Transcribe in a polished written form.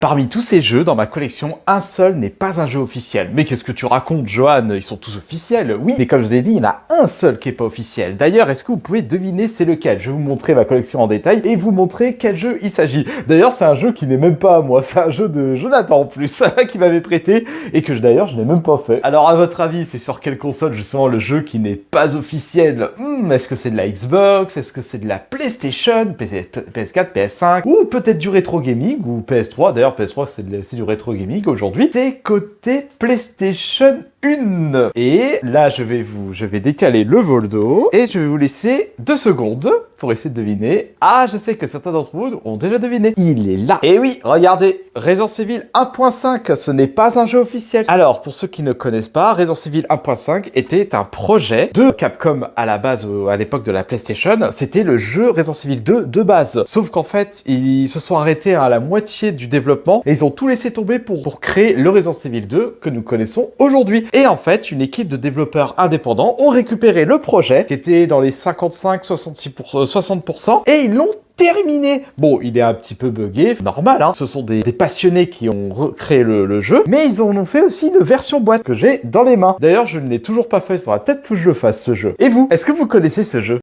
Parmi tous ces jeux dans ma collection, un seul n'est pas un jeu officiel. Mais qu'est-ce que tu racontes, Johan? Ils sont tous officiels. Oui, mais comme je l'ai dit, il y en a un seul qui n'est pas officiel. D'ailleurs, est-ce que vous pouvez deviner c'est lequel? Je vais vous montrer ma collection en détail et vous montrer quel jeu il s'agit. D'ailleurs, c'est un jeu qui n'est même pas à moi. C'est un jeu de Jonathan en plus, qui m'avait prêté et que d'ailleurs je n'ai même pas fait. Alors, à votre avis, c'est sur quelle console justement le jeu qui n'est pas officiel? Est-ce que c'est de la Xbox? Est-ce que c'est de la PlayStation? PS4, PS5? Ou peut-être du rétro gaming ou PS3? D'ailleurs, PS3, c'est du rétro gaming aujourd'hui. C'est côté PlayStation 1. Et là, je vais décaler le Voldo et je vais vous laisser 2 secondes pour essayer de deviner. Ah, je sais que certains d'entre vous ont déjà deviné. Il est là. Et oui, regardez, Resident Evil 1.5, ce n'est pas un jeu officiel. Alors, pour ceux qui ne connaissent pas, Resident Evil 1.5 était un projet de Capcom à la base, à l'époque de la PlayStation. C'était le jeu Resident Evil 2 de base. Sauf qu'en fait, ils se sont arrêtés à la moitié du développement et ils ont tout laissé tomber pour créer le Resident Evil 2 que nous connaissons aujourd'hui. Et en fait, une équipe de développeurs indépendants ont récupéré le projet qui était dans les 60% et ils l'ont terminé. Bon, il est un petit peu buggé, normal, hein. Ce sont des passionnés qui ont recréé le jeu, mais ils en ont fait aussi une version boîte que j'ai dans les mains. D'ailleurs, je ne l'ai toujours pas fait, il faudra peut-être que je le fasse ce jeu. Et vous, est-ce que vous connaissez ce jeu?